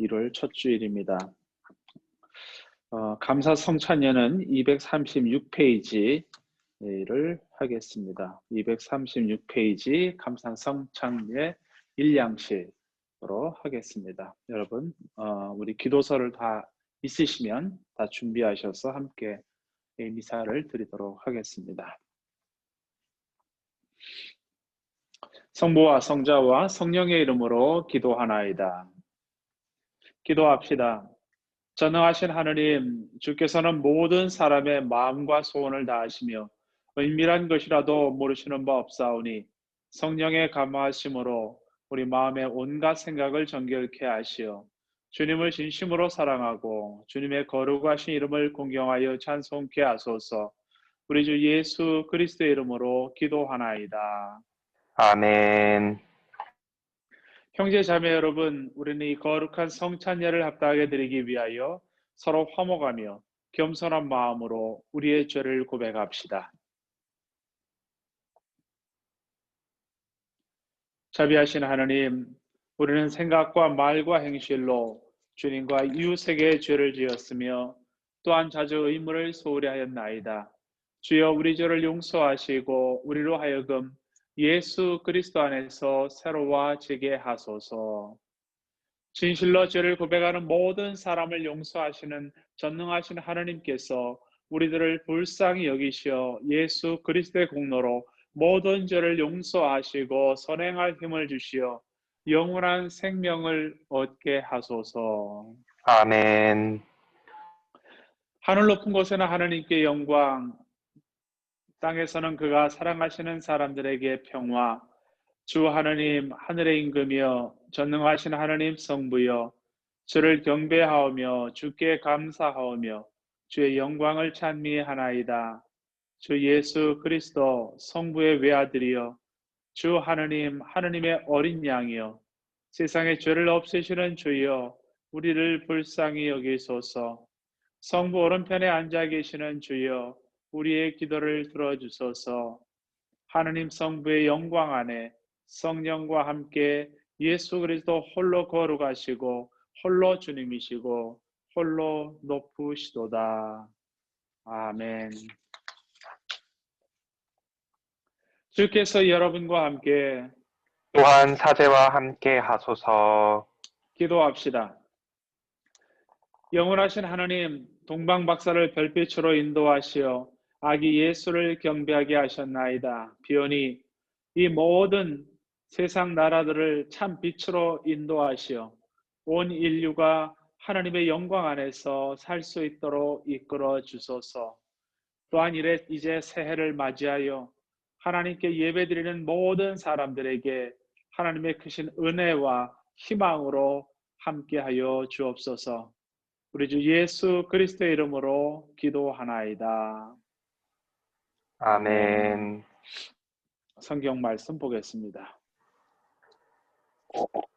1월 첫 주일입니다. 감사 성찬예는 236페이지를 하겠습니다. 236페이지 감사 성찬예 1양식으로 하겠습니다. 여러분, 우리 기도서를 다 있으시면 다 준비하셔서 함께 미사를 드리도록 하겠습니다. 성부와 성자와 성령의 이름으로 기도하나이다. 기도합시다. 전능하신 하느님, 주께서는 모든 사람의 마음과 소원을 다하시며 은밀한 것이라도 모르시는 바 없사오니 성령의 감화하심으로 우리 마음의 온갖 생각을 정결케 하시어 주님을 진심으로 사랑하고 주님의 거룩하신 이름을 공경하여 찬송케 하소서. 우리 주 예수 그리스도의 이름으로 기도하나이다. 아멘. 형제 자매 여러분, 우리는 이 거룩한 성찬예를 합당하게 드리기 위하여 서로 화목하며 겸손한 마음으로 우리의 죄를 고백합시다. 자비하신 하나님, 우리는 생각과 말과 행실로 주님과 이웃에게 죄를 지었으며 또한 자주 의무를 소홀히 하였나이다. 주여, 우리 죄를 용서하시고 우리로 하여금 예수 그리스도 안에서 새로워지게 하소서. 진실로 죄를 고백하는 모든 사람을 용서하시는 전능하신 하나님께서 우리들을 불쌍히 여기시어 예수 그리스도의 공로로 모든 죄를 용서하시고 선행할 힘을 주시어 영원한 생명을 얻게 하소서. 아멘. 하늘 높은 곳에는 하나님께 영광, 땅에서는 그가 사랑하시는 사람들에게 평화. 주 하느님 하늘의 임금이여 전능하신 하느님 성부여, 주를 경배하오며 주께 감사하오며 주의 영광을 찬미하나이다. 주 예수 그리스도 성부의 외아들이여, 주 하느님 하느님의 어린 양이여, 세상의 죄를 없애시는 주여 우리를 불쌍히 여기소서. 성부 오른편에 앉아 계시는 주여 우리의 기도를 들어주소서. 하느님 성부의 영광 안에 성령과 함께 예수 그리스도 홀로 거룩하시고 홀로 주님이시고 홀로 높으시도다. 아멘. 주께서 여러분과 함께 또한 사제와 함께 하소서. 기도합시다. 영원하신 하나님, 동방 박사를 별빛으로 인도하시어 아기 예수를 경배하게 하셨나이다. 비오니 이 모든 세상 나라들을 참 빛으로 인도하시어 온 인류가 하나님의 영광 안에서 살 수 있도록 이끌어 주소서. 또한 이제 새해를 맞이하여 하나님께 예배드리는 모든 사람들에게 하나님의 크신 은혜와 희망으로 함께하여 주옵소서. 우리 주 예수 그리스도의 이름으로 기도하나이다. 아멘. 아멘. 성경 말씀 보겠습니다.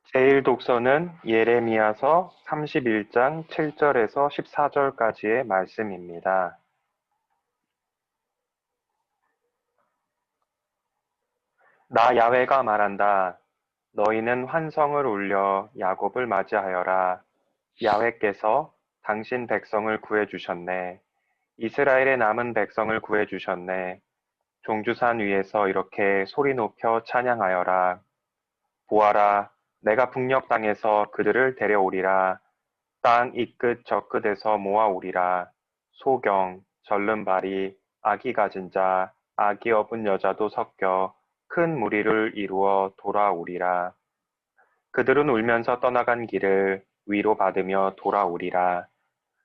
제일 독서는 예레미야서 31장 7절에서 14절까지의 말씀입니다. 나 야훼가 말한다. 너희는 환성을 울려 야곱을 맞이하여라. 야훼께서 당신 백성을 구해주셨네. 이스라엘의 남은 백성을 구해주셨네. 종주산 위에서 이렇게 소리 높여 찬양하여라. 보아라, 내가 북녘 땅에서 그들을 데려오리라. 땅 이 끝 저 끝에서 모아오리라. 소경, 절름발이, 아기 가진 자, 아기 업은 여자도 섞여 큰 무리를 이루어 돌아오리라. 그들은 울면서 떠나간 길을 위로 받으며 돌아오리라.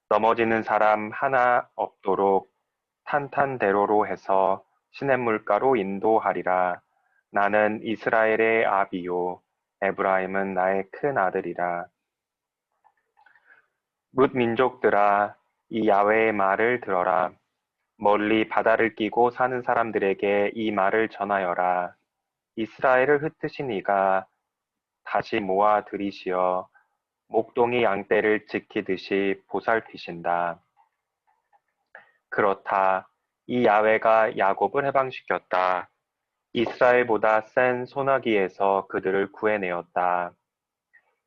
넘어지는 사람 하나 없도록 탄탄대로로 해서 시냇물가로 인도하리라. 나는 이스라엘의 아비요, 에브라임은 나의 큰 아들이라. 뭇 민족들아, 이 야훼의 말을 들어라. 멀리 바다를 끼고 사는 사람들에게 이 말을 전하여라. 이스라엘을 흩으신 이가 다시 모아 들이시어 목동이 양떼를 지키듯이 보살피신다. 그렇다. 이 야훼가 야곱을 해방시켰다. 이스라엘보다 센 소나기에서 그들을 구해내었다.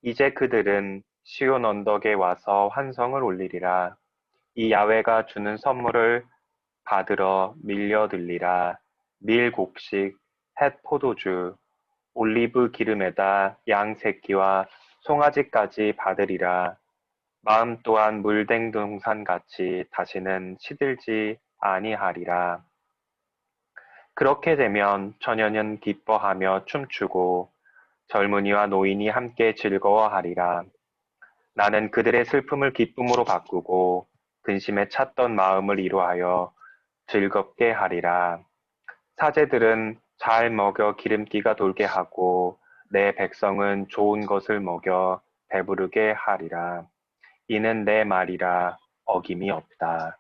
이제 그들은 시온 언덕에 와서 환성을 올리리라. 이 야훼가 주는 선물을 받으러 밀려들리라. 밀 곡식, 햇 포도주, 올리브 기름에다 양 새끼와 송아지까지 받으리라. 마음 또한 물된 동산같이 다시는 시들지 아니하리라. 그렇게 되면 처녀는 기뻐하며 춤추고 젊은이와 노인이 함께 즐거워하리라. 나는 그들의 슬픔을 기쁨으로 바꾸고 근심에 찼던 마음을 이루하여 즐겁게 하리라. 사제들은 잘 먹여 기름기가 돌게 하고 내 백성은 좋은 것을 먹여 배부르게 하리라. 이는 내 말이라 어김이 없다.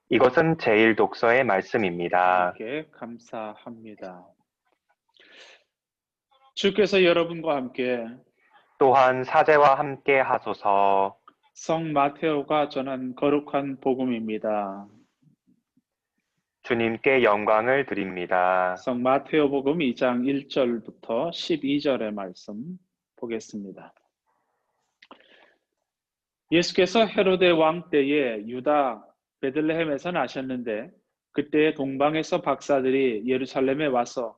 이것은 제1 독서의 말씀입니다. 하나님께 감사합니다. 주께서 여러분과 함께 또한 사제와 함께 하소서. 성 마테오가 전한 거룩한 복음입니다. 주님께 영광을 드립니다. 성 마테오 복음 2장 1절부터 12절의 말씀 보겠습니다. 예수께서 헤로데 왕 때에 유다 베들레헴에서 나셨는데 그때 동방에서 박사들이 예루살렘에 와서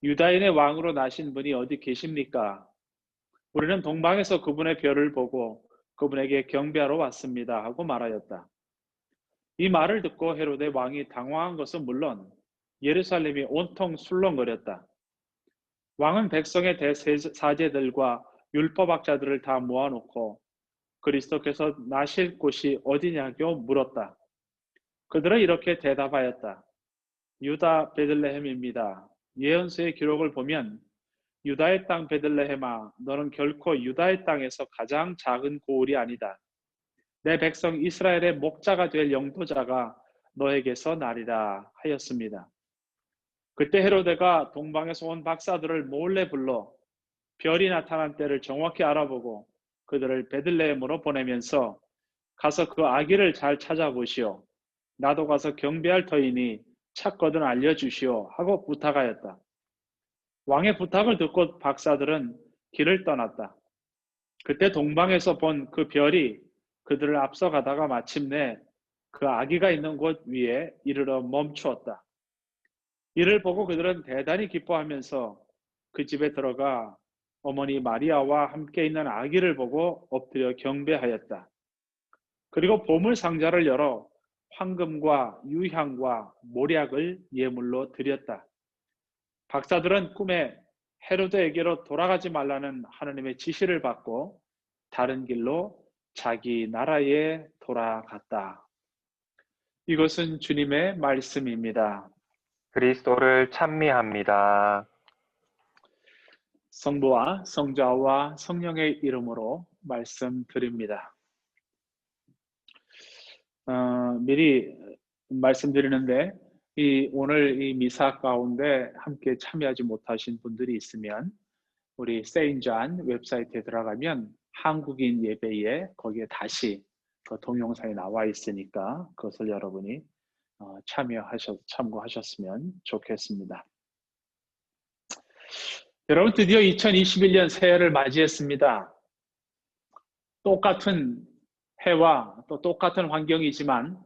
유다인의 왕으로 나신 분이 어디 계십니까? 우리는 동방에서 그분의 별을 보고 그분에게 경배하러 왔습니다 하고 말하였다. 이 말을 듣고 헤로데 왕이 당황한 것은 물론 예루살렘이 온통 술렁거렸다. 왕은 백성의 대사제들과 율법학자들을 다 모아놓고 그리스도께서 나실 곳이 어디냐고 물었다. 그들은 이렇게 대답하였다. 유다 베들레헴입니다. 예언서의 기록을 보면 유다의 땅 베들레헴아, 너는 결코 유다의 땅에서 가장 작은 고을이 아니다. 내 백성 이스라엘의 목자가 될 영도자가 너에게서 나리라 하였습니다. 그때 헤로데가 동방에서 온 박사들을 몰래 불러 별이 나타난 때를 정확히 알아보고 그들을 베들레헴으로 보내면서 가서 그 아기를 잘 찾아보시오. 나도 가서 경배할 터이니 찾거든 알려주시오 하고 부탁하였다. 왕의 부탁을 듣고 박사들은 길을 떠났다. 그때 동방에서 본 그 별이 그들을 앞서가다가 마침내 그 아기가 있는 곳 위에 이르러 멈추었다. 이를 보고 그들은 대단히 기뻐하면서 그 집에 들어가 어머니 마리아와 함께 있는 아기를 보고 엎드려 경배하였다. 그리고 보물 상자를 열어 황금과 유향과 모략을 예물로 드렸다. 박사들은 꿈에 헤로데에게로 돌아가지 말라는 하나님의 지시를 받고 다른 길로 자기 나라에 돌아갔다. 이것은 주님의 말씀입니다. 그리스도를 찬미합니다. 성부와 성자와 성령의 이름으로 말씀드립니다. 미리 말씀드리는데 오늘 이 미사 가운데 함께 참여하지 못하신 분들이 있으면 우리 세인잔 웹사이트에 들어가면 한국인 예배에 거기에 다시 그 동영상이 나와 있으니까 그것을 여러분이 참고하셨으면 좋겠습니다. 여러분 드디어 2021년 새해를 맞이했습니다. 똑같은 해와 또 똑같은 환경이지만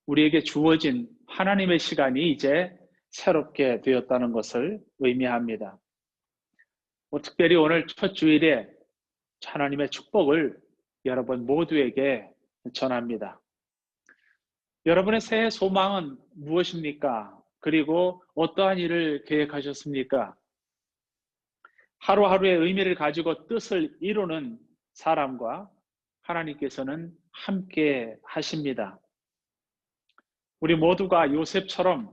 우리에게 주어진 하나님의 시간이 이제 새롭게 되었다는 것을 의미합니다. 특별히 오늘 첫 주일에 하나님의 축복을 여러분 모두에게 전합니다. 여러분의 새해 소망은 무엇입니까? 그리고 어떠한 일을 계획하셨습니까? 하루하루의 의미를 가지고 뜻을 이루는 사람과 하나님께서는 함께 하십니다. 우리 모두가 요셉처럼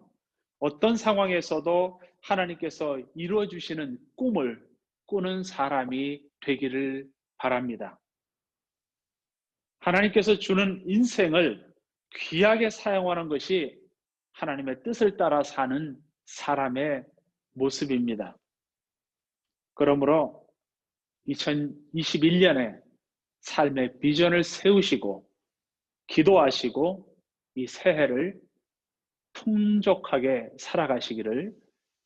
어떤 상황에서도 하나님께서 이루어 주시는 꿈을 꾸는 사람이 되기를 바랍니다. 하나님께서 주는 인생을 귀하게 사용하는 것이 하나님의 뜻을 따라 사는 사람의 모습입니다. 그러므로 2021년에 삶의 비전을 세우시고 기도하시고 이 새해를 풍족하게 살아가시기를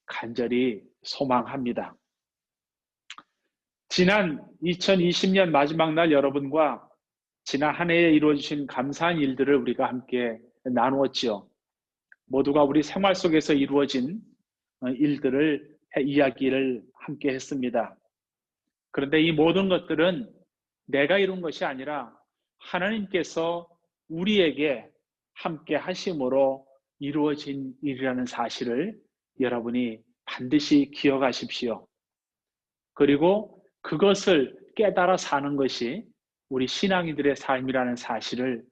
간절히 소망합니다. 지난 2020년 마지막 날 여러분과 지난 한 해에 이루어지신 감사한 일들을 우리가 함께 나누었지요. 모두가 우리 생활 속에서 이루어진 일들을 이야기를 함께 했습니다. 그런데 이 모든 것들은 내가 이룬 것이 아니라 하나님께서 우리에게 함께 하심으로 이루어진 일이라는 사실을 여러분이 반드시 기억하십시오. 그리고 그것을 깨달아 사는 것이 우리 신앙인들의 삶이라는 사실을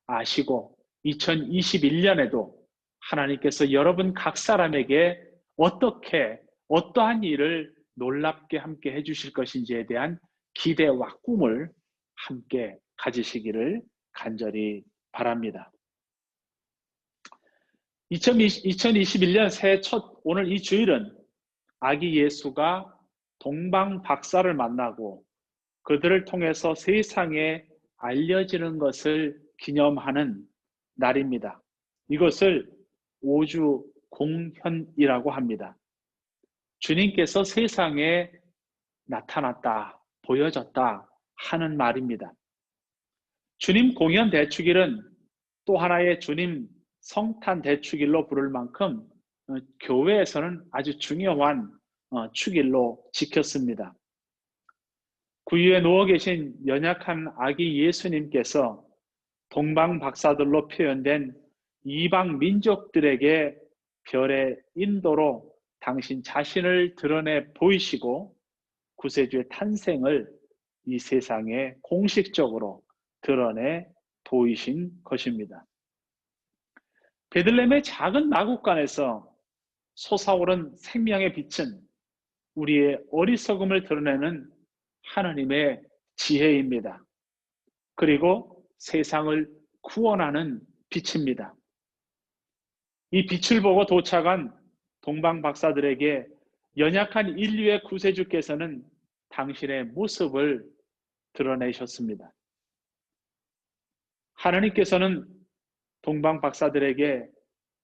아시고 2021년에도 하나님께서 여러분 각 사람에게 어떻게 어떠한 일을 놀랍게 함께 해주실 것인지에 대한 기대와 꿈을 함께 가지시기를 간절히 바랍니다. 2021년 새해 첫 오늘 이 주일은 아기 예수가 동방 박사를 만나고 그들을 통해서 세상에 알려지는 것을 기념하는 날입니다. 이것을 오주 공현이라고 합니다. 주님께서 세상에 나타났다, 보여졌다 하는 말입니다. 주님 공연 대축일은 또 하나의 주님 성탄 대축일로 부를 만큼 교회에서는 아주 중요한 축일로 지켰습니다. 구유에 누워 계신 연약한 아기 예수님께서 동방 박사들로 표현된 이방 민족들에게 별의 인도로 당신 자신을 드러내 보이시고 구세주의 탄생을 이 세상에 공식적으로 드러내 보이신 것입니다. 베들레헴의 작은 마국간에서 솟아오른 생명의 빛은 우리의 어리석음을 드러내는 하나님의 지혜입니다. 그리고 세상을 구원하는 빛입니다. 이 빛을 보고 도착한 동방 박사들에게 연약한 인류의 구세주께서는 당신의 모습을 드러내셨습니다. 하나님께서는 동방 박사들에게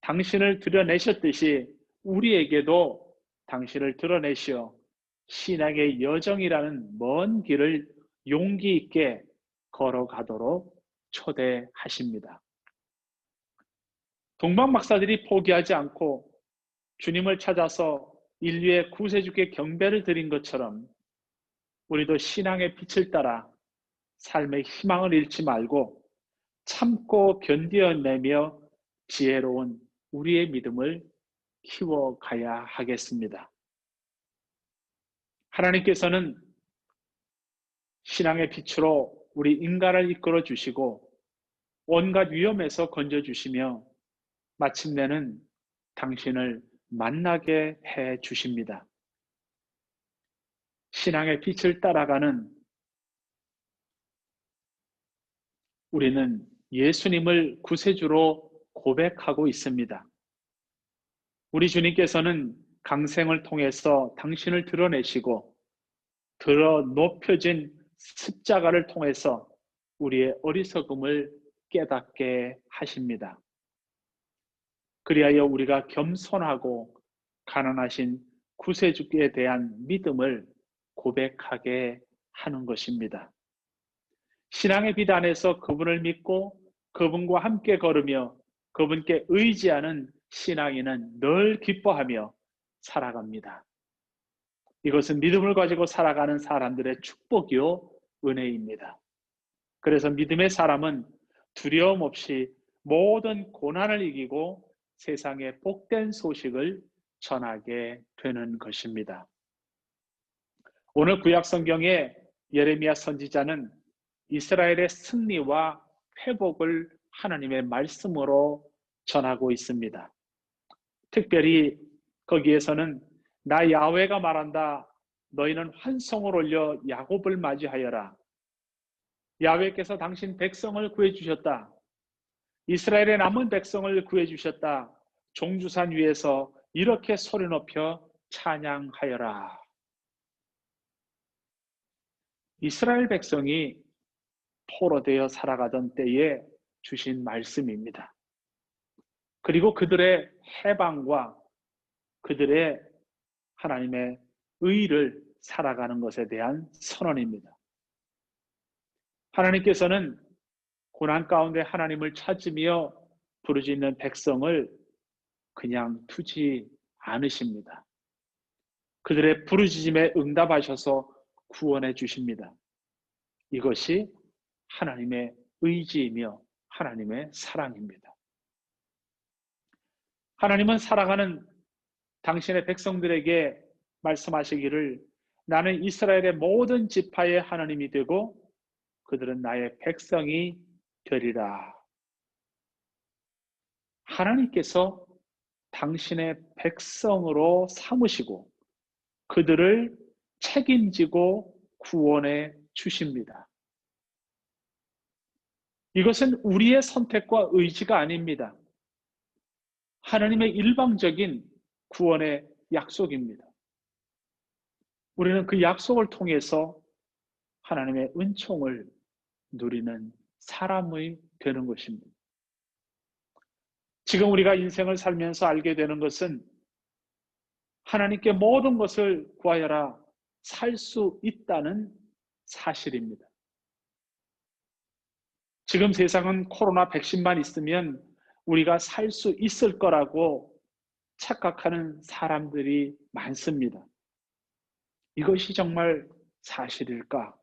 당신을 드러내셨듯이 우리에게도 당신을 드러내시어 신앙의 여정이라는 먼 길을 용기 있게 걸어가도록 초대하십니다. 동방 박사들이 포기하지 않고 주님을 찾아서 인류의 구세주께 경배를 드린 것처럼 우리도 신앙의 빛을 따라 삶의 희망을 잃지 말고 참고 견뎌내며 지혜로운 우리의 믿음을 키워가야 하겠습니다. 하나님께서는 신앙의 빛으로 우리 인간을 이끌어 주시고 온갖 위험에서 건져 주시며 마침내는 당신을 만나게 해 주십니다. 신앙의 빛을 따라가는 우리는 예수님을 구세주로 고백하고 있습니다. 우리 주님께서는 강생을 통해서 당신을 드러내시고 들어 높여진 십자가를 통해서 우리의 어리석음을 깨닫게 하십니다. 그리하여 우리가 겸손하고 가난하신 구세주께 대한 믿음을 고백하게 하는 것입니다. 신앙의 빛 안에서 그분을 믿고 그분과 함께 걸으며 그분께 의지하는 신앙인은 늘 기뻐하며 살아갑니다. 이것은 믿음을 가지고 살아가는 사람들의 축복이요 은혜입니다. 그래서 믿음의 사람은 두려움 없이 모든 고난을 이기고 세상에 복된 소식을 전하게 되는 것입니다. 오늘 구약 성경의 예레미야 선지자는 이스라엘의 승리와 회복을 하나님의 말씀으로 전하고 있습니다. 특별히 거기에서는 나 야훼가 말한다. 너희는 환송을 올려 야곱을 맞이하여라. 야훼께서 당신 백성을 구해주셨다. 이스라엘의 남은 백성을 구해주셨다. 종주산 위에서 이렇게 소리 높여 찬양하여라. 이스라엘 백성이 포로되어 살아가던 때에 주신 말씀입니다. 그리고 그들의 해방과 그들의 하나님의 의를 살아가는 것에 대한 선언입니다. 하나님께서는 고난 가운데 하나님을 찾으며 부르짖는 백성을 그냥 두지 않으십니다. 그들의 부르짖음에 응답하셔서 구원해 주십니다. 이것이 하나님의 의지이며 하나님의 사랑입니다. 하나님은 사랑하는 당신의 백성들에게 말씀하시기를 나는 이스라엘의 모든 지파의 하나님이 되고 그들은 나의 백성이 되리라. 하나님께서 당신의 백성으로 삼으시고 그들을 책임지고 구원해 주십니다. 이것은 우리의 선택과 의지가 아닙니다. 하나님의 일방적인 구원의 약속입니다. 우리는 그 약속을 통해서 하나님의 은총을 누리는 사람이 되는 것입니다. 지금 우리가 인생을 살면서 알게 되는 것은 하나님께 모든 것을 구하여라 살 수 있다는 사실입니다. 지금 세상은 코로나 백신만 있으면 우리가 살 수 있을 거라고 착각하는 사람들이 많습니다. 이것이 정말 사실일까?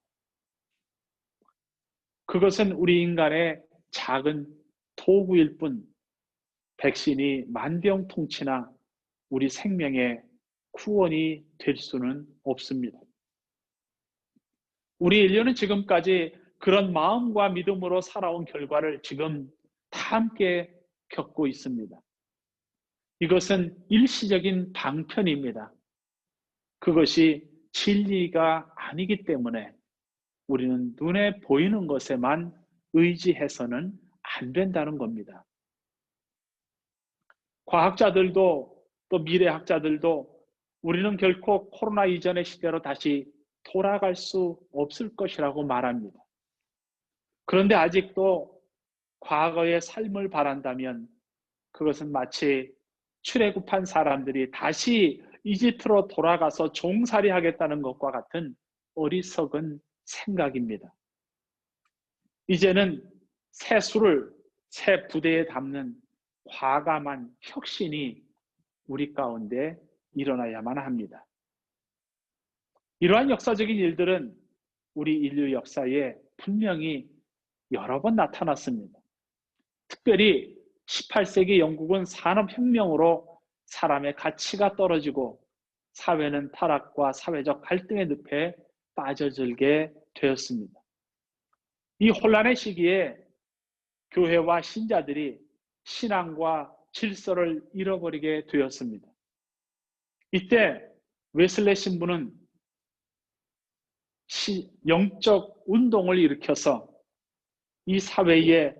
그것은 우리 인간의 작은 도구일 뿐 백신이 만병통치나 우리 생명의 구원이 될 수는 없습니다. 우리 인류는 지금까지 그런 마음과 믿음으로 살아온 결과를 지금 다 함께 겪고 있습니다. 이것은 일시적인 방편입니다. 그것이 진리가 아니기 때문에 우리는 눈에 보이는 것에만 의지해서는 안 된다는 겁니다. 과학자들도 또 미래학자들도 우리는 결코 코로나 이전의 시대로 다시 돌아갈 수 없을 것이라고 말합니다. 그런데 아직도 과거의 삶을 바란다면 그것은 마치 출애굽한 사람들이 다시 이집트로 돌아가서 종살이 하겠다는 것과 같은 어리석은 생각입니다. 이제는 새 수를 새 부대에 담는 과감한 혁신이 우리 가운데 일어나야만 합니다. 이러한 역사적인 일들은 우리 인류 역사에 분명히 여러 번 나타났습니다. 특별히 18세기 영국은 산업혁명으로 사람의 가치가 떨어지고 사회는 타락과 사회적 갈등의 늪에 빠져들게 되었습니다. 이 혼란의 시기에 교회와 신자들이 신앙과 질서를 잃어버리게 되었습니다. 이때 웨슬레 신부는 영적 운동을 일으켜서 이 사회의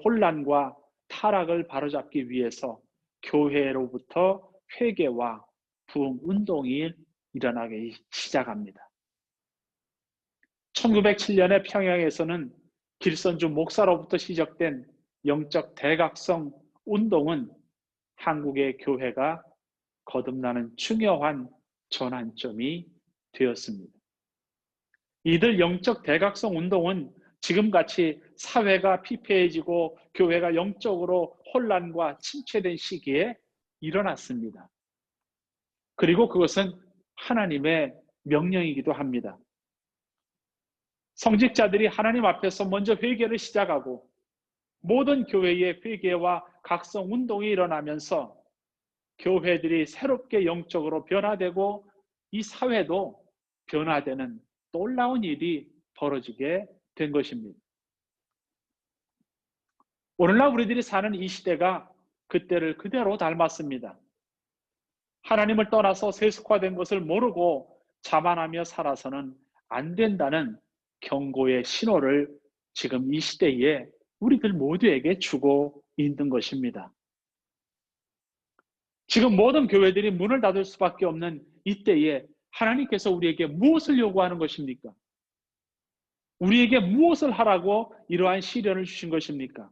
혼란과 타락을 바로잡기 위해서 교회로부터 회개와 부흥 운동이 일어나기 시작합니다. 1907년에 평양에서는 길선주 목사로부터 시작된 영적 대각성 운동은 한국의 교회가 거듭나는 중요한 전환점이 되었습니다. 이들 영적 대각성 운동은 지금같이 사회가 피폐해지고 교회가 영적으로 혼란과 침체된 시기에 일어났습니다. 그리고 그것은 하나님의 명령이기도 합니다. 성직자들이 하나님 앞에서 먼저 회개를 시작하고 모든 교회의 회개와 각성 운동이 일어나면서 교회들이 새롭게 영적으로 변화되고 이 사회도 변화되는 놀라운 일이 벌어지게 된 것입니다. 오늘날 우리들이 사는 이 시대가 그때를 그대로 닮았습니다. 하나님을 떠나서 세속화된 것을 모르고 자만하며 살아서는 안 된다는 경고의 신호를 지금 이 시대에 우리들 모두에게 주고 있는 것입니다. 지금 모든 교회들이 문을 닫을 수밖에 없는 이때에 하나님께서 우리에게 무엇을 요구하는 것입니까? 우리에게 무엇을 하라고 이러한 시련을 주신 것입니까?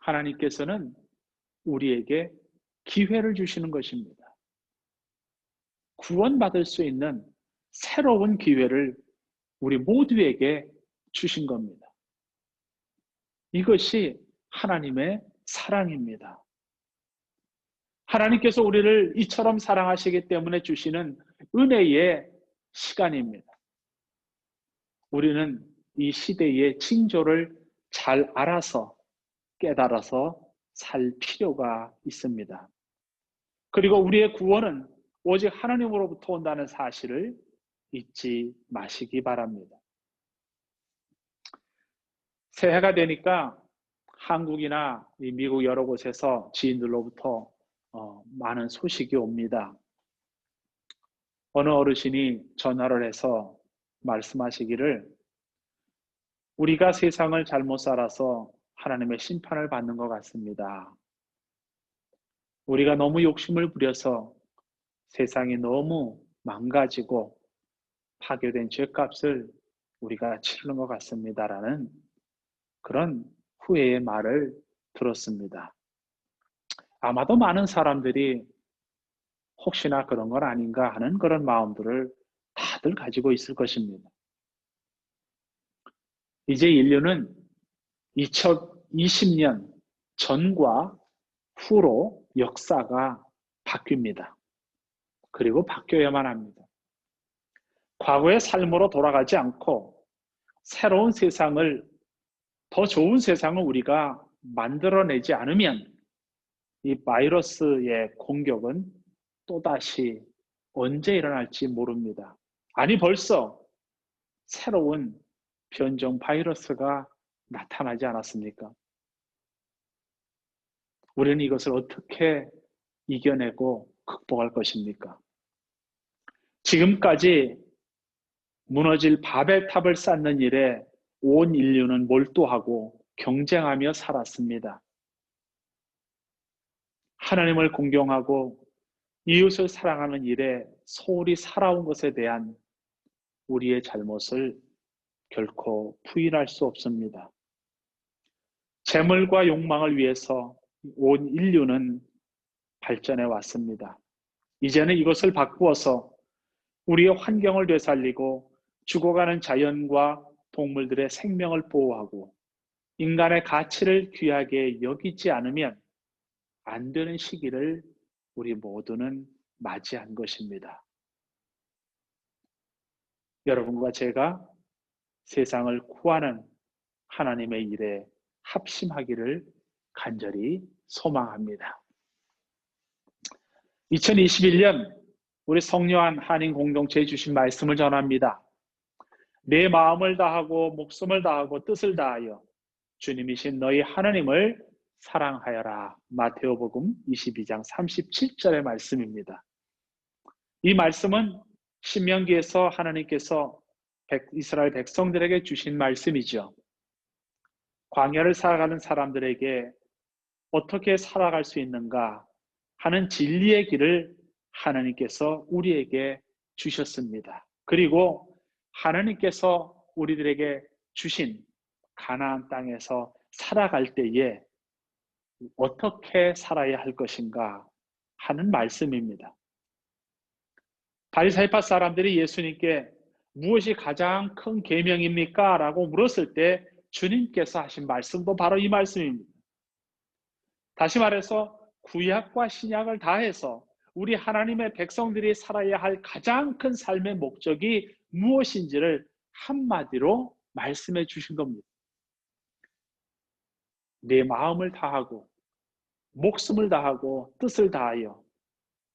하나님께서는 우리에게 기회를 주시는 것입니다. 구원받을 수 있는 새로운 기회를 우리 모두에게 주신 겁니다. 이것이 하나님의 사랑입니다. 하나님께서 우리를 이처럼 사랑하시기 때문에 주시는 은혜의 시간입니다. 우리는 이 시대의 징조를 잘 알아서 깨달아서 살 필요가 있습니다. 그리고 우리의 구원은 오직 하나님으로부터 온다는 사실을 잊지 마시기 바랍니다. 새해가 되니까 한국이나 미국 여러 곳에서 지인들로부터 많은 소식이 옵니다. 어느 어르신이 전화를 해서 말씀하시기를 우리가 세상을 잘못 살아서 하나님의 심판을 받는 것 같습니다. 우리가 너무 욕심을 부려서 세상이 너무 망가지고 파괴된 죄값을 우리가 치르는 것 같습니다라는 그런 후회의 말을 들었습니다. 아마도 많은 사람들이 혹시나 그런 건 아닌가 하는 그런 마음들을 다들 가지고 있을 것입니다. 이제 인류는 2020년 전과 후로 역사가 바뀝니다. 그리고 바뀌어야만 합니다. 과거의 삶으로 돌아가지 않고 새로운 세상을, 더 좋은 세상을 우리가 만들어내지 않으면 이 바이러스의 공격은 또다시 언제 일어날지 모릅니다. 아니 벌써 새로운 변종 바이러스가 나타나지 않았습니까? 우리는 이것을 어떻게 이겨내고 극복할 것입니까? 지금까지 무너질 바벨탑을 쌓는 일에 온 인류는 몰두하고 경쟁하며 살았습니다. 하나님을 공경하고 이웃을 사랑하는 일에 소홀히 살아온 것에 대한 우리의 잘못을 결코 부인할 수 없습니다. 재물과 욕망을 위해서 온 인류는 발전해 왔습니다. 이제는 이것을 바꾸어서 우리의 환경을 되살리고 죽어가는 자연과 동물들의 생명을 보호하고 인간의 가치를 귀하게 여기지 않으면 안 되는 시기를 우리 모두는 맞이한 것입니다. 여러분과 제가 세상을 구하는 하나님의 일에 합심하기를 간절히 소망합니다. 2021년 우리 성령한 한인 공동체에 주신 말씀을 전합니다. 내 마음을 다하고 목숨을 다하고 뜻을 다하여 주님이신 너희 하나님을 사랑하여라. 마태오복음 22장 37절의 말씀입니다. 이 말씀은 신명기에서 하나님께서 이스라엘 백성들에게 주신 말씀이죠. 광야를 살아가는 사람들에게 어떻게 살아갈 수 있는가 하는 진리의 길을 하나님께서 우리에게 주셨습니다. 그리고 하나님께서 우리들에게 주신 가나안 땅에서 살아갈 때에 어떻게 살아야 할 것인가 하는 말씀입니다. 바리사이파 사람들이 예수님께 무엇이 가장 큰 계명입니까? 라고 물었을 때 주님께서 하신 말씀도 바로 이 말씀입니다. 다시 말해서 구약과 신약을 다해서 우리 하나님의 백성들이 살아야 할 가장 큰 삶의 목적이 무엇인지를 한마디로 말씀해 주신 겁니다. 내 마음을 다하고 목숨을 다하고 뜻을 다하여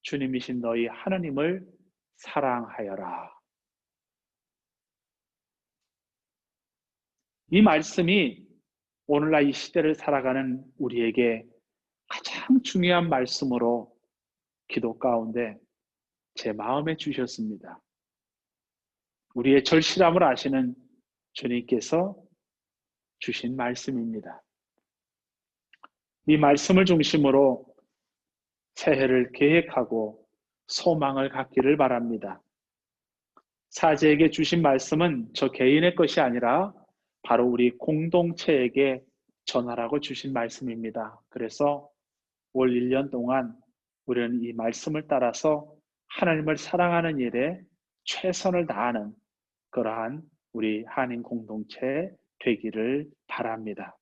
주님이신 너희 하나님을 사랑하여라. 이 말씀이 오늘날 이 시대를 살아가는 우리에게 가장 중요한 말씀으로 기도 가운데 제 마음에 주셨습니다. 우리의 절실함을 아시는 주님께서 주신 말씀입니다. 이 말씀을 중심으로 새해를 계획하고 소망을 갖기를 바랍니다. 사제에게 주신 말씀은 저 개인의 것이 아니라 바로 우리 공동체에게 전하라고 주신 말씀입니다. 그래서 올 1년 동안 우리는 이 말씀을 따라서 하나님을 사랑하는 일에 최선을 다하는 그러한 우리 한인 공동체 되기를 바랍니다.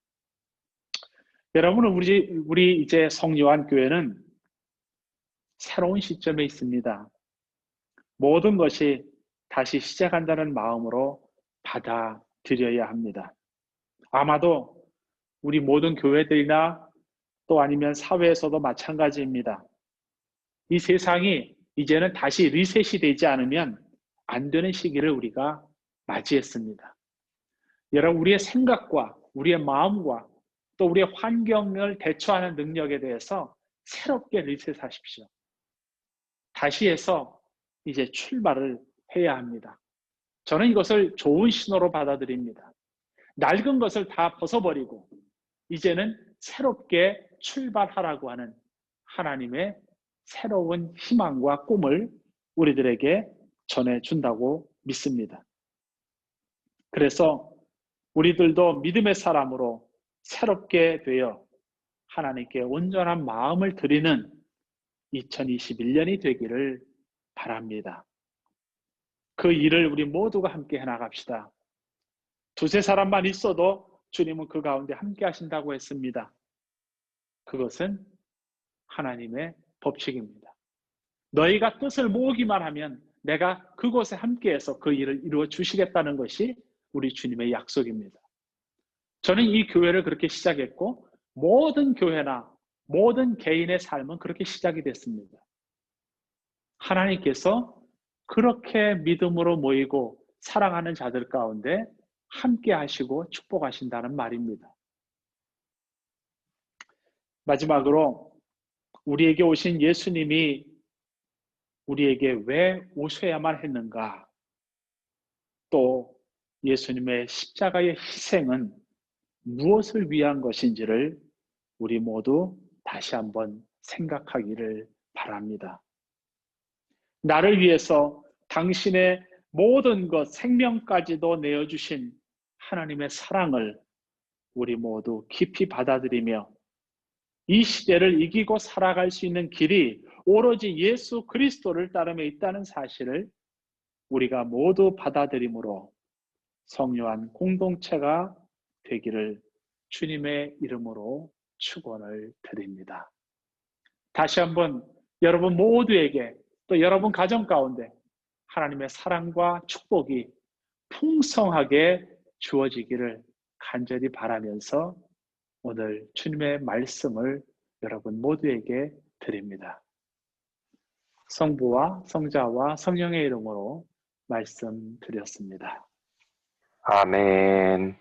여러분, 우리 이제 성요한 교회는 새로운 시점에 있습니다. 모든 것이 다시 시작한다는 마음으로 받아들여야 합니다. 아마도 우리 모든 교회들이나 또 아니면 사회에서도 마찬가지입니다. 이 세상이 이제는 다시 리셋이 되지 않으면 안 되는 시기를 우리가 맞이했습니다. 여러분, 우리의 생각과 우리의 마음과 또 우리의 환경을 대처하는 능력에 대해서 새롭게 리셋하십시오. 다시 해서 이제 출발을 해야 합니다. 저는 이것을 좋은 신호로 받아들입니다. 낡은 것을 다 벗어버리고 이제는 새롭게 출발하라고 하는 하나님의 새로운 희망과 꿈을 우리들에게 전해준다고 믿습니다. 그래서 우리들도 믿음의 사람으로 새롭게 되어 하나님께 온전한 마음을 드리는 2021년이 되기를 바랍니다. 그 일을 우리 모두가 함께 해나갑시다. 두세 사람만 있어도 주님은 그 가운데 함께 하신다고 했습니다. 그것은 하나님의 법칙입니다. 너희가 뜻을 모으기만 하면 내가 그곳에 함께해서 그 일을 이루어 주시겠다는 것이 우리 주님의 약속입니다. 저는 이 교회를 그렇게 시작했고 모든 교회나 모든 개인의 삶은 그렇게 시작이 됐습니다. 하나님께서 그렇게 믿음으로 모이고 사랑하는 자들 가운데 함께 하시고 축복하신다는 말입니다. 마지막으로 우리에게 오신 예수님이 우리에게 왜 오셔야만 했는가? 또 예수님의 십자가의 희생은 무엇을 위한 것인지를 우리 모두 다시 한번 생각하기를 바랍니다. 나를 위해서 당신의 모든 것, 생명까지도 내어주신 하나님의 사랑을 우리 모두 깊이 받아들이며 이 시대를 이기고 살아갈 수 있는 길이 오로지 예수 그리스도를 따름에 있다는 사실을 우리가 모두 받아들임으로 성료한 공동체가 되기를 주님의 이름으로 축원을 드립니다. 다시 한번 여러분 모두에게 또 여러분 가정 가운데 하나님의 사랑과 축복이 풍성하게 주어지기를 간절히 바라면서 오늘 주님의 말씀을 여러분 모두에게 드립니다. 성부와 성자와 성령의 이름으로 말씀드렸습니다. 아멘.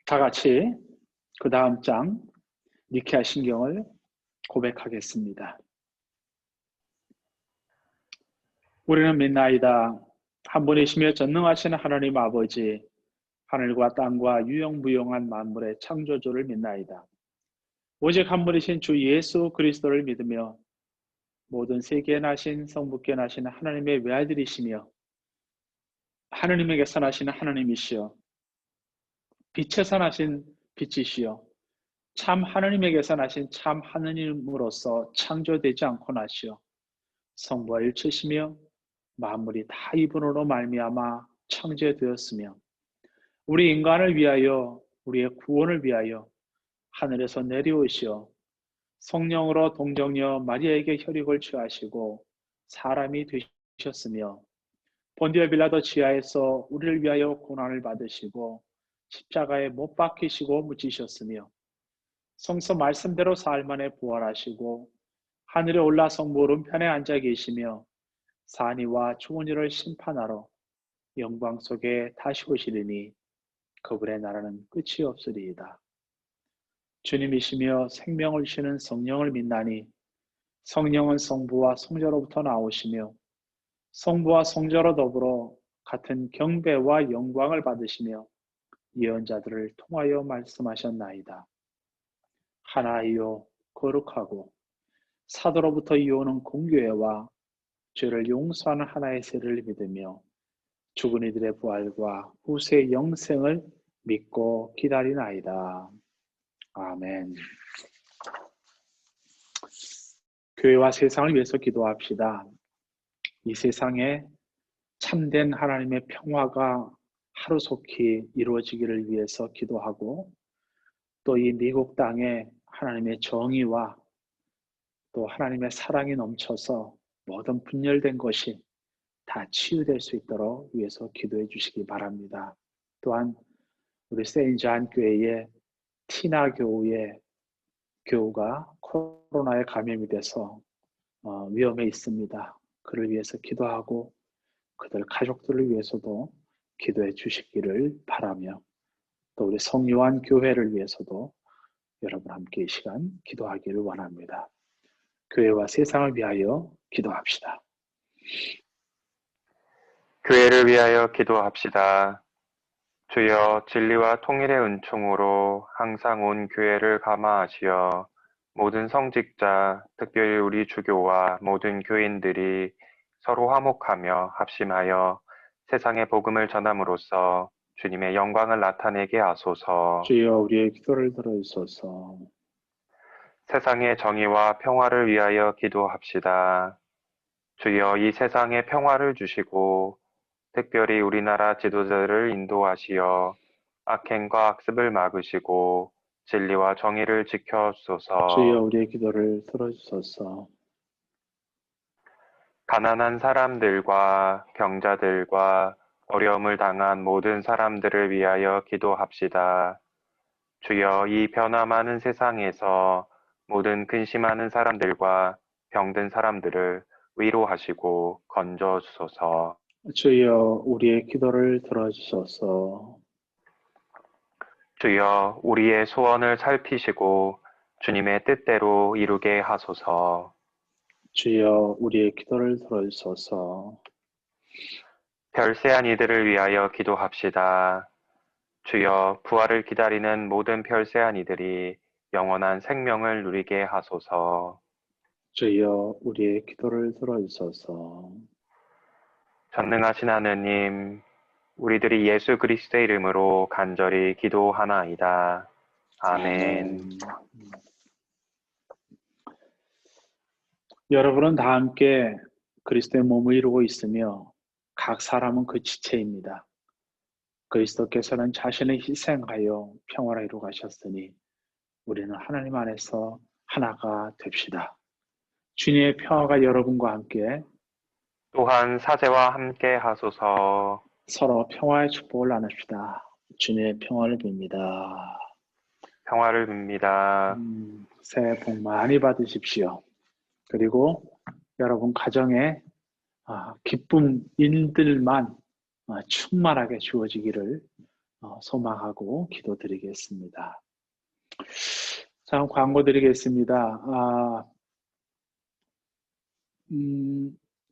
다 같이 그 다음 장 니케아 신경을 고백하겠습니다. 우리는 믿나이다. 한 분이시며 전능하신 하나님 아버지, 하늘과 땅과 유영무용한 만물의 창조주를 믿나이다. 오직 한 분이신 주 예수 그리스도를 믿으며 모든 세계에 나신 성부께 나신 하나님의 외아들이시며 하느님에게서 나신 하나님이시여 빛에서 나신 빛이시여 참 하느님에게서 나신 참 하느님으로서 창조되지 않고 나시어 성부와 일체시며 만물이 다 이분으로 말미암아 창조되었으며 우리 인간을 위하여 우리의 구원을 위하여 하늘에서 내려오시어 성령으로 동정녀 마리아에게 혈육을 취하시고 사람이 되셨으며 본디오 빌라도 지하에서 우리를 위하여 고난을 받으시고 십자가에 못 박히시고 묻히셨으며 성서 말씀대로 사흘 만에 부활하시고 하늘에 올라 성부 오른편에 앉아 계시며 산이와 죽은 이를 심판하러 영광 속에 다시 오시리니 그분의 나라는 끝이 없으리이다. 주님이시며 생명을 주시는 성령을 믿나니 성령은 성부와 성자로부터 나오시며 성부와 성자로 더불어 같은 경배와 영광을 받으시며 예언자들을 통하여 말씀하셨나이다. 하나이요 거룩하고 사도로부터 이오는 공교회와 죄를 용서하는 하나의 세를 믿으며 죽은 이들의 부활과 후세의 영생을 믿고 기다리나이다. 아멘. 교회와 세상을 위해서 기도합시다. 이 세상에 참된 하나님의 평화가 하루속히 이루어지기를 위해서 기도하고, 또 이 미국 땅에 하나님의 정의와 또 하나님의 사랑이 넘쳐서 모든 분열된 것이 다 치유될 수 있도록 위해서 기도해 주시기 바랍니다. 또한 우리 세인트존 교회의 티나 교우의 교우가 코로나에 감염이 돼서 위험에 있습니다. 그를 위해서 기도하고 그들 가족들을 위해서도 기도해 주시기를 바라며, 또 우리 성요한 교회를 위해서도 여러분 함께 이 시간 기도하기를 원합니다. 교회와 세상을 위하여 기도합시다. 교회를 위하여 기도합시다. 주여 진리와 통일의 은총으로 항상 온 교회를 감화하시어 모든 성직자, 특별히 우리 주교와 모든 교인들이 서로 화목하며 합심하여 세상의 복음을 전함으로써 주님의 영광을 나타내게 하소서. 주여 우리의 기도를 들어주소서. 세상의 정의와 평화를 위하여 기도합시다. 주여 이 세상에 평화를 주시고 특별히 우리나라 지도자를 인도하시어 악행과 악습을 막으시고 진리와 정의를 지켜주소서. 주여 우리의 기도를 들어주소서. 가난한 사람들과 병자들과 어려움을 당한 모든 사람들을 위하여 기도합시다. 주여 이 변화 많은 세상에서 모든 근심하는 사람들과 병든 사람들을 위로하시고 건져주소서. 주여 우리의 기도를 들어주소서. 주여 우리의 소원을 살피시고 주님의 뜻대로 이루게 하소서. 주여 우리의 기도를 들어주소서. 별세한 이들을 위하여 기도합시다. 주여 부활을 기다리는 모든 별세한 이들이 영원한 생명을 누리게 하소서. 주여 우리의 기도를 들어주소서. 전능하신 하느님, 우리들이 예수 그리스도의 이름으로 간절히 기도하나이다. 아멘. 여러분은 다 함께 그리스도의 몸을 이루고 있으며 각 사람은 그 지체입니다. 그리스도께서는 자신을 희생하여 평화를 이루어 가셨으니 우리는 하나님 안에서 하나가 됩시다. 주님의 평화가 여러분과 함께, 또한 사제와 함께 하소서. 서로 평화의 축복을 나눕시다. 주님의 평화를 빕니다. 평화를 빕니다. 새해 복 많이 받으십시오. 그리고 여러분 가정에 기쁨 인들만 충만하게 주어지기를 소망하고 기도드리겠습니다. 자, 광고 드리겠습니다.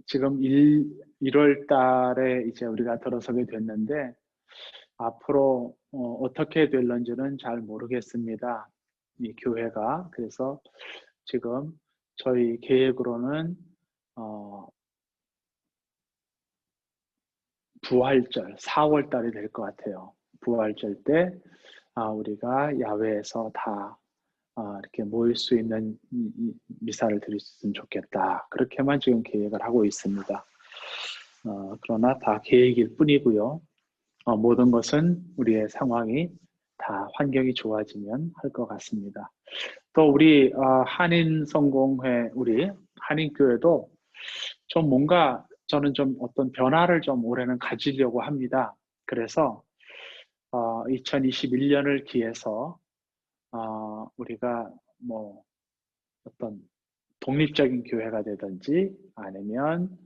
지금 1월 달에 이제 우리가 들어서게 됐는데 앞으로 어떻게 될런지는 잘 모르겠습니다. 이 교회가. 그래서 지금 저희 계획으로는 부활절 4월 달이 될 것 같아요. 부활절 때 우리가 야외에서 다 이렇게 모일 수 있는 미사를 드릴 수 있으면 좋겠다. 그렇게만 지금 계획을 하고 있습니다. 그러나 다 계획일 뿐이고요. 모든 것은 우리의 상황이 다 환경이 좋아지면 할 것 같습니다. 또 우리 한인성공회, 우리 한인교회도 좀 뭔가 저는 좀 어떤 변화를 좀 올해는 가지려고 합니다. 그래서 2021년을 기해서 우리가 뭐 어떤 독립적인 교회가 되든지 아니면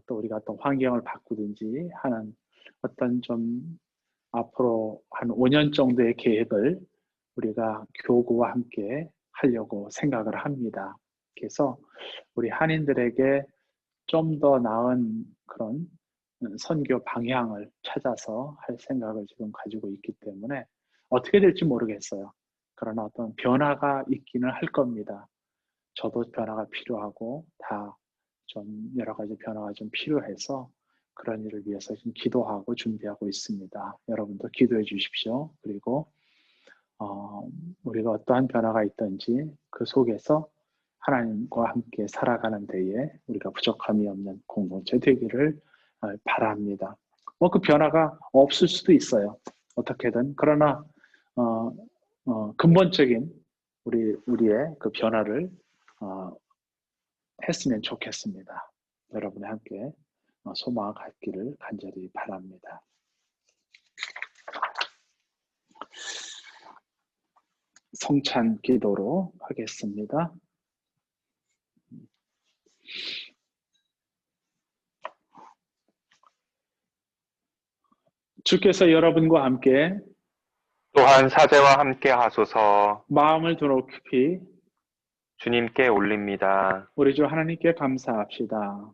또 우리가 어떤 환경을 바꾸든지 하는 어떤 좀 앞으로 한 5년 정도의 계획을 우리가 교구와 함께 하려고 생각을 합니다. 그래서 우리 한인들에게 좀 더 나은 그런 선교 방향을 찾아서 할 생각을 지금 가지고 있기 때문에 어떻게 될지 모르겠어요. 그러나 어떤 변화가 있기는 할 겁니다. 저도 변화가 필요하고 다 좀 여러 가지 변화가 좀 필요해서 그런 일을 위해서 지금 기도하고 준비하고 있습니다. 여러분도 기도해 주십시오. 그리고 우리가 어떠한 변화가 있든지 그 속에서 하나님과 함께 살아가는 데에 우리가 부족함이 없는 공동체 되기를 바랍니다. 그 변화가 없을 수도 있어요. 어떻게든. 그러나 근본적인 우리의 그 변화를 했으면 좋겠습니다. 여러분이 함께 소망을 갖기를 간절히 바랍니다. 성찬 기도로 하겠습니다. 주께서 여러분과 함께 또한 사제와 함께 하소서. 마음을 높이 주님께 올립니다. 우리 주 하나님께 감사합시다.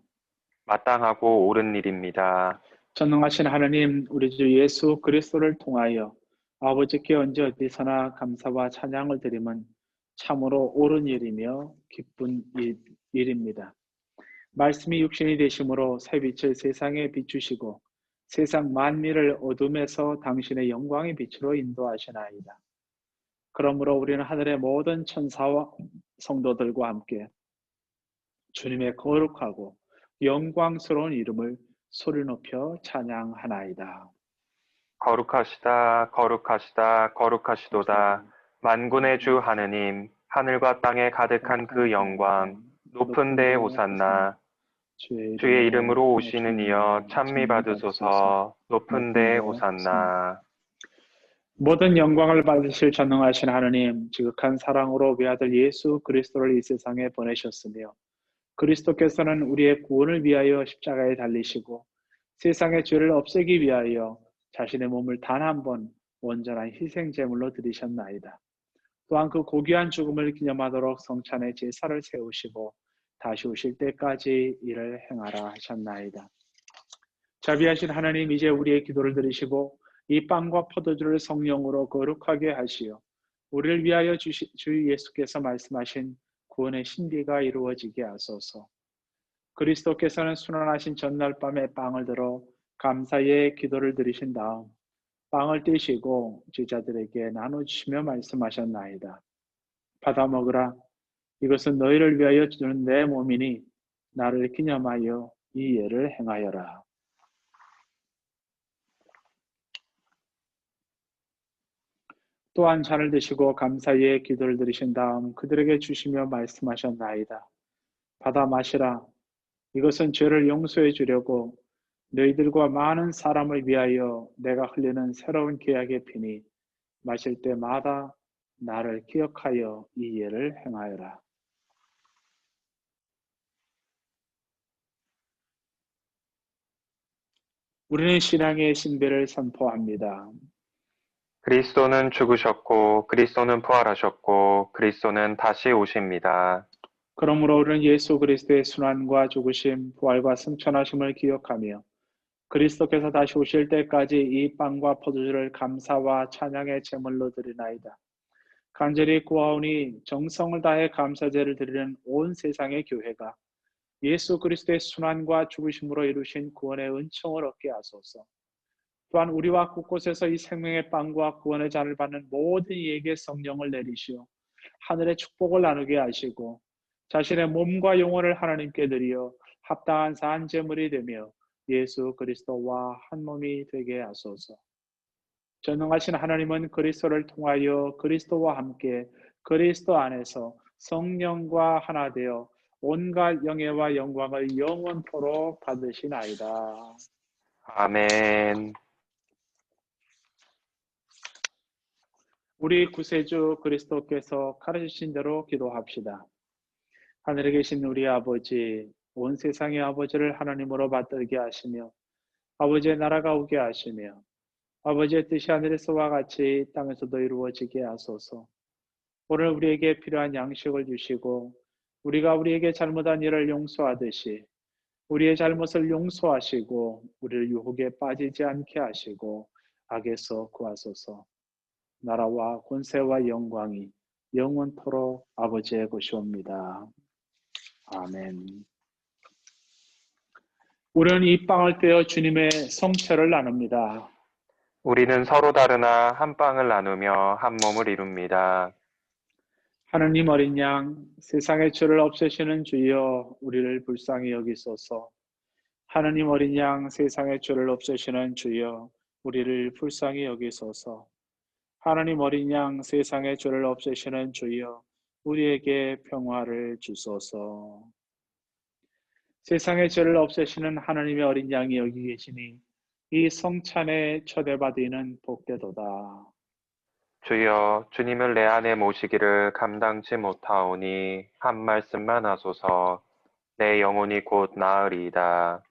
마땅하고 옳은 일입니다. 전능하신 하나님, 우리 주 예수 그리스도를 통하여 아버지께 언제 어디서나 감사와 찬양을 드림은 참으로 옳은 일이며 기쁜 일입니다. 말씀이 육신이 되심으로 새빛을 세상에 비추시고 세상 만민을 어둠에서 당신의 영광의 빛으로 인도하시나이다. 그러므로 우리는 하늘의 모든 천사와 성도들과 함께 주님의 거룩하고 영광스러운 이름을 소리 높여 찬양하나이다. 거룩하시다, 거룩하시다, 거룩하시도다. 만군의 주 하느님, 하늘과 땅에 가득한 그 영광, 높은 데에 호산나. 주의 이름으로 오시는 이여 찬미 받으소서. 높은 데에 호산나. 모든 영광을 받으실 전능하신 하느님, 지극한 사랑으로 외아들 예수 그리스도를 이 세상에 보내셨으며 그리스도께서는 우리의 구원을 위하여 십자가에 달리시고 세상의 죄를 없애기 위하여 자신의 몸을 단 한 번 온전한 희생제물로 드리셨나이다. 또한 그 고귀한 죽음을 기념하도록 성찬의 제사를 세우시고 다시 오실 때까지 이를 행하라 하셨나이다. 자비하신 하나님, 이제 우리의 기도를 들으시고 이 빵과 포도주를 성령으로 거룩하게 하시어 우리를 위하여 주 예수께서 말씀하신 구원의 신비가 이루어지게 하소서. 그리스도께서는 순환하신 전날 밤에 빵을 들어 감사의 기도를 드리신 다음 빵을 떼시고 제자들에게 나눠주시며 말씀하셨나이다. 받아 먹으라. 이것은 너희를 위하여 주는 내 몸이니 나를 기념하여 이 예를 행하여라. 또한 잔을 드시고 감사의 기도를 드리신 다음 그들에게 주시며 말씀하셨나이다. 받아 마시라. 이것은 죄를 용서해 주려고 너희들과 많은 사람을 위하여 내가 흘리는 새로운 계약의 피니 마실 때마다 나를 기억하여 이 예를 행하여라. 우리는 신앙의 신비를 선포합니다. 그리스도는 죽으셨고 그리스도는 부활하셨고 그리스도는 다시 오십니다. 그러므로 우리는 예수 그리스도의 순환과 죽으심, 부활과 승천하심을 기억하며 그리스도께서 다시 오실 때까지 이 빵과 포도주를 감사와 찬양의 제물로 드리나이다. 간절히 구하오니 정성을 다해 감사제를 드리는 온 세상의 교회가 예수 그리스도의 순환과 죽으심으로 이루신 구원의 은총을 얻게 하소서. 또한 우리와 곳곳에서 이 생명의 빵과 구원의 잔을 받는 모든 이에게 성령을 내리시어 하늘의 축복을 나누게 하시고 자신의 몸과 영혼을 하나님께 드리어 합당한 산제물이 되며 예수 그리스도와 한 몸이 되게 하소서. 전능하신 하나님은 그리스도를 통하여 그리스도와 함께 그리스도 안에서 성령과 하나 되어 온갖 영예와 영광을 영원토록 받으시나이다. 아멘. 우리 구세주 그리스도께서 가르치신 대로 기도합시다. 하늘에 계신 우리 아버지, 온 세상의 아버지를 하나님으로 받들게 하시며 아버지의 나라가 오게 하시며 아버지의 뜻이 하늘에서와 같이 땅에서도 이루어지게 하소서. 오늘 우리에게 필요한 양식을 주시고 우리가 우리에게 잘못한 일을 용서하듯이 우리의 잘못을 용서하시고 우리를 유혹에 빠지지 않게 하시고 악에서 구하소서. 나라와 권세와 영광이 영원토록 아버지의 것이옵니다. 아멘. 우리는 이 빵을 떼어 주님의 성체를 나눕니다. 우리는 서로 다르나 한 빵을 나누며 한 몸을 이룹니다. 하느님 어린 양, 세상의 죄를 없애시는 주여 우리를 불쌍히 여기소서. 하느님 어린 양, 세상의 죄를 없애시는 주여 우리를 불쌍히 여기소서. 하느님 어린 양, 세상의 죄를 없애시는 주여 우리에게 평화를 주소서. 세상의 죄를 없애시는 하느님의 어린 양이 여기 계시니 이 성찬에 초대받으는 복되도다. 주여, 주님을 내 안에 모시기를 감당치 못하오니 한 말씀만 하소서. 내 영혼이 곧 나으리이다.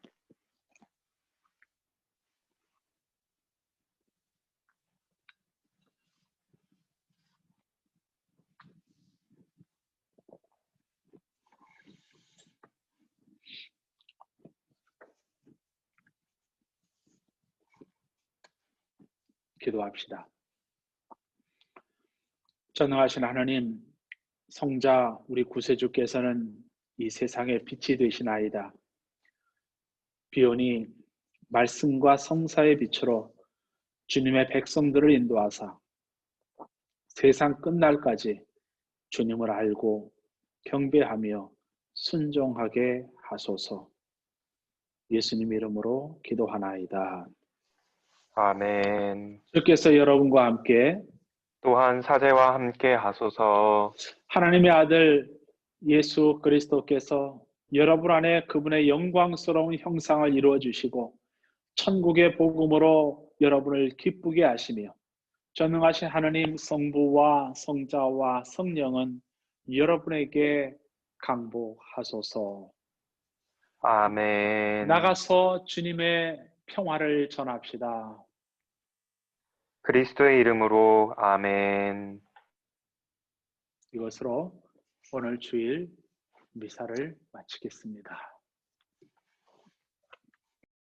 기도합시다. 전능하신 하느님, 성자 우리 구세주께서는 이 세상의 빛이 되시나이다. 비오니 말씀과 성사의 빛으로 주님의 백성들을 인도하사 세상 끝날까지 주님을 알고 경배하며 순종하게 하소서. 예수님 이름으로 기도하나이다. 아멘. 주께서 여러분과 함께 또한 사제와 함께 하소서. 하나님의 아들 예수 그리스도께서 여러분 안에 그분의 영광스러운 형상을 이루어 주시고 천국의 복음으로 여러분을 기쁘게 하시며 전능하신 하나님 성부와 성자와 성령은 여러분에게 강복하소서. 아멘. 나가서 주님의 평화를 전합시다. 그리스도의 이름으로 아멘. 이것으로 오늘 주일 미사를 마치겠습니다.